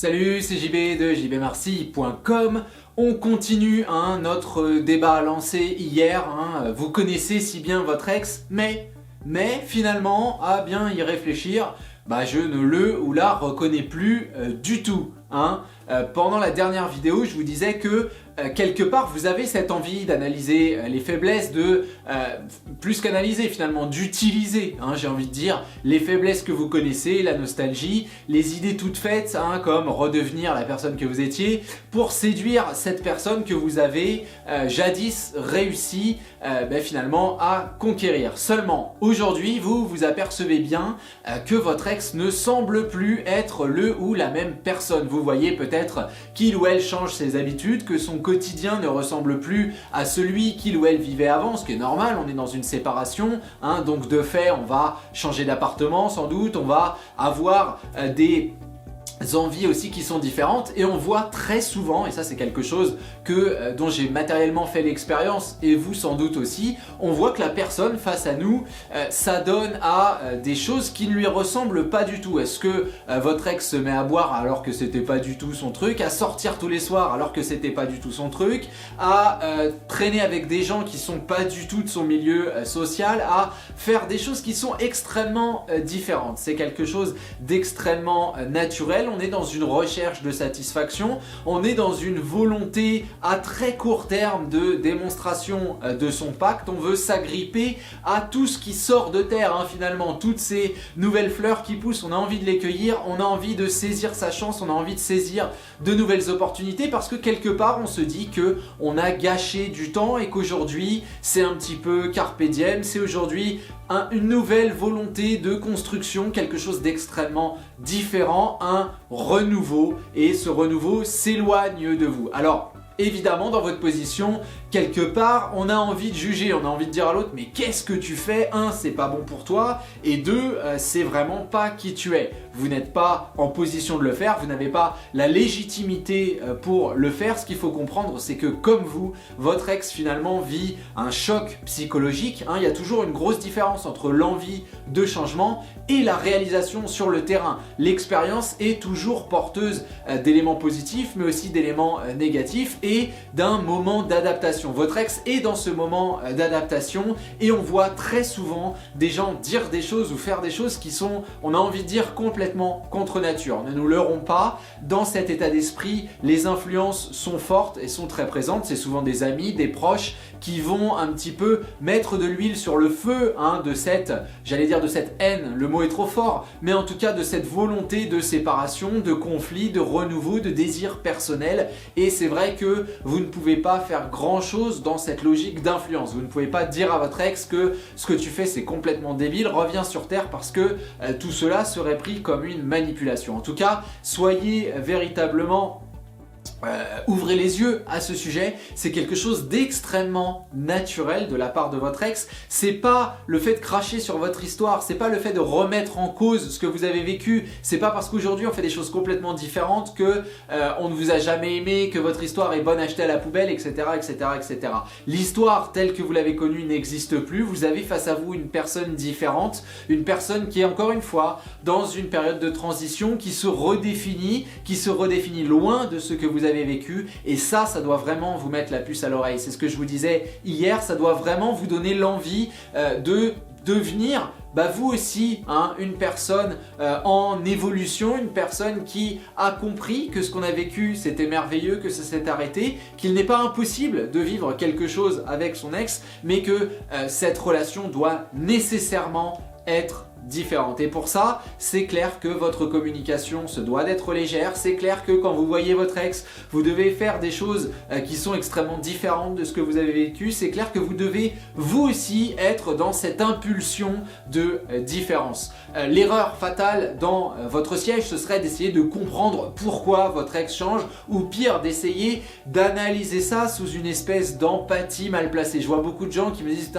Salut, c'est JB de jbmarcy.com. On continue notre débat lancé hier. Vous connaissez si bien votre ex, mais finalement, à bien y réfléchir, je ne le ou la reconnais plus du tout. Pendant la dernière vidéo, je vous disais que quelque part vous avez cette envie d'analyser les faiblesses, plus qu'analyser finalement, d'utiliser, j'ai envie de dire, les faiblesses que vous connaissez, la nostalgie, les idées toutes faites, comme redevenir la personne que vous étiez, pour séduire cette personne que vous avez jadis réussi finalement à conquérir. Seulement aujourd'hui, vous vous apercevez bien que votre ex ne semble plus être le ou la même personne. Vous voyez peut-être qu'il ou elle change ses habitudes, que son quotidien ne ressemble plus à celui qu'il ou elle vivait avant, ce qui est normal, on est dans une séparation, donc de fait on va changer d'appartement sans doute, on va avoir des envies aussi qui sont différentes, et on voit très souvent, et ça c'est quelque chose dont j'ai matériellement fait l'expérience, et vous sans doute aussi, on voit que la personne face à nous s'adonne à des choses qui ne lui ressemblent pas du tout. Est-ce que votre ex se met à boire alors que c'était pas du tout son truc, à sortir tous les soirs alors que c'était pas du tout son truc, à traîner avec des gens qui sont pas du tout de son milieu social, à faire des choses qui sont extrêmement différentes. C'est quelque chose d'extrêmement naturel. On est dans une recherche de satisfaction, on est dans une volonté à très court terme de démonstration de son pacte. On veut s'agripper à tout ce qui sort de terre, finalement, toutes ces nouvelles fleurs qui poussent, on a envie de les cueillir, on a envie de saisir sa chance, on a envie de saisir de nouvelles opportunités, parce que quelque part on se dit que on a gâché du temps et qu'aujourd'hui c'est un petit peu carpe diem, c'est aujourd'hui une nouvelle volonté de construction, quelque chose d'extrêmement différent, un renouveau, et ce renouveau s'éloigne de vous. Alors évidemment, dans votre position, quelque part, on a envie de juger, on a envie de dire à l'autre, mais qu'est-ce que tu fais? C'est pas bon pour toi, et deux, c'est vraiment pas qui tu es. Vous n'êtes pas en position de le faire, vous n'avez pas la légitimité pour le faire. Ce qu'il faut comprendre, c'est que comme vous, votre ex finalement vit un choc psychologique. Il y a toujours une grosse différence entre l'envie de changement et la réalisation sur le terrain. L'expérience est toujours porteuse d'éléments positifs, mais aussi d'éléments négatifs, et d'un moment d'adaptation. Votre ex est dans ce moment d'adaptation, et on voit très souvent des gens dire des choses ou faire des choses qui sont, on a envie de dire, complètement contre nature. Ne nous leurrons pas, dans cet état d'esprit, les influences sont fortes et sont très présentes. C'est souvent des amis, des proches qui vont un petit peu mettre de l'huile sur le feu de cette, j'allais dire de cette haine, le mot est trop fort, mais en tout cas de cette volonté de séparation, de conflit, de renouveau, de désir personnel. Et c'est vrai que vous ne pouvez pas faire grand chose dans cette logique d'influence. Vous ne pouvez pas dire à votre ex que ce que tu fais c'est complètement débile, reviens sur terre, parce que tout cela serait pris comme une manipulation. En tout cas, soyez véritablement ouvrez les yeux à ce sujet. C'est quelque chose d'extrêmement naturel de la part de votre ex. C'est pas le fait de cracher sur votre histoire, c'est pas le fait de remettre en cause ce que vous avez vécu, c'est pas parce qu'aujourd'hui on fait des choses complètement différentes que on ne vous a jamais aimé, que votre histoire est bonne à jeter à la poubelle, etc. L'histoire telle que vous l'avez connue n'existe plus. Vous avez face à vous une personne différente, une personne qui est encore une fois dans une période de transition, qui se redéfinit loin de ce que vous avez vécu, et ça doit vraiment vous mettre la puce à l'oreille. C'est ce que je vous disais hier, ça doit vraiment vous donner l'envie de devenir vous aussi une personne en évolution, une personne qui a compris que ce qu'on a vécu c'était merveilleux, que ça s'est arrêté, qu'il n'est pas impossible de vivre quelque chose avec son ex, mais que cette relation doit nécessairement être différente. Et pour ça, c'est clair que votre communication se doit d'être légère. C'est clair que quand vous voyez votre ex, vous devez faire des choses qui sont extrêmement différentes de ce que vous avez vécu. C'est clair que vous devez vous aussi être dans cette impulsion de différence. L'erreur fatale dans votre siège, ce serait d'essayer de comprendre pourquoi votre ex change, ou pire, d'essayer d'analyser ça sous une espèce d'empathie mal placée. Je vois beaucoup de gens qui me disent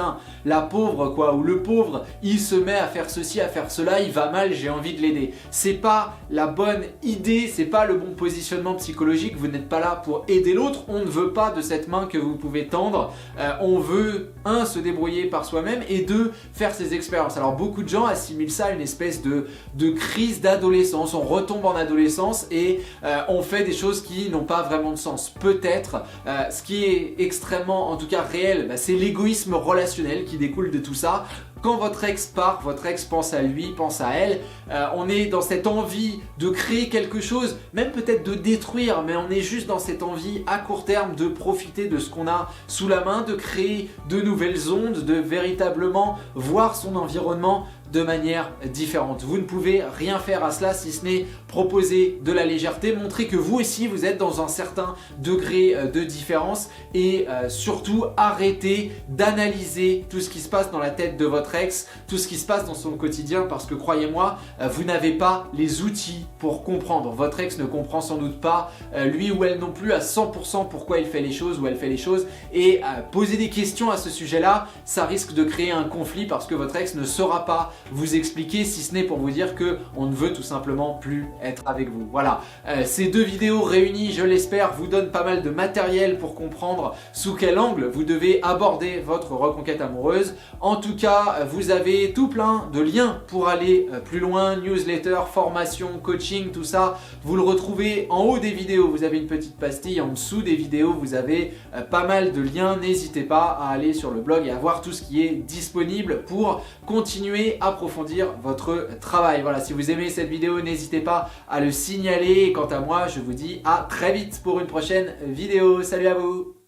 la pauvre quoi, ou le pauvre, il se met à faire ceci réussi à faire cela, il va mal, j'ai envie de l'aider. C'est pas la bonne idée, c'est pas le bon positionnement psychologique, vous n'êtes pas là pour aider l'autre, on ne veut pas de cette main que vous pouvez tendre, on veut, un, se débrouiller par soi-même et deux, faire ses expériences. Alors beaucoup de gens assimilent ça à une espèce de crise d'adolescence, on retombe en adolescence et on fait des choses qui n'ont pas vraiment de sens. Peut-être, ce qui est extrêmement, en tout cas réel, c'est l'égoïsme relationnel qui découle de tout ça. Quand votre ex part, votre ex pense à lui, pense à elle, on est dans cette envie de créer quelque chose, même peut-être de détruire, mais on est juste dans cette envie à court terme de profiter de ce qu'on a sous la main, de créer de nouvelles ondes, de véritablement voir son environnement de manière différente. Vous ne pouvez rien faire à cela si ce n'est proposer de la légèreté, montrer que vous aussi vous êtes dans un certain degré de différence et surtout arrêter d'analyser tout ce qui se passe dans la tête de votre ex, tout ce qui se passe dans son quotidien parce que croyez-moi, vous n'avez pas les outils pour comprendre. Votre ex ne comprend sans doute pas, lui ou elle non plus à 100% pourquoi il fait les choses ou elle fait les choses et poser des questions à ce sujet-là, ça risque de créer un conflit parce que votre ex ne saura pas vous expliquer si ce n'est pour vous dire que on ne veut tout simplement plus être avec vous. Voilà, ces deux vidéos réunies, je l'espère, vous donnent pas mal de matériel pour comprendre sous quel angle vous devez aborder votre reconquête amoureuse. En tout cas, vous avez tout plein de liens pour aller plus loin, newsletter, formation, coaching, tout ça. Vous le retrouvez en haut des vidéos, vous avez une petite pastille, en dessous des vidéos, vous avez pas mal de liens. N'hésitez pas à aller sur le blog et à voir tout ce qui est disponible pour continuer à approfondir votre travail. Voilà, si vous aimez cette vidéo, n'hésitez pas à le signaler. Et quant à moi, je vous dis à très vite pour une prochaine vidéo. Salut à vous!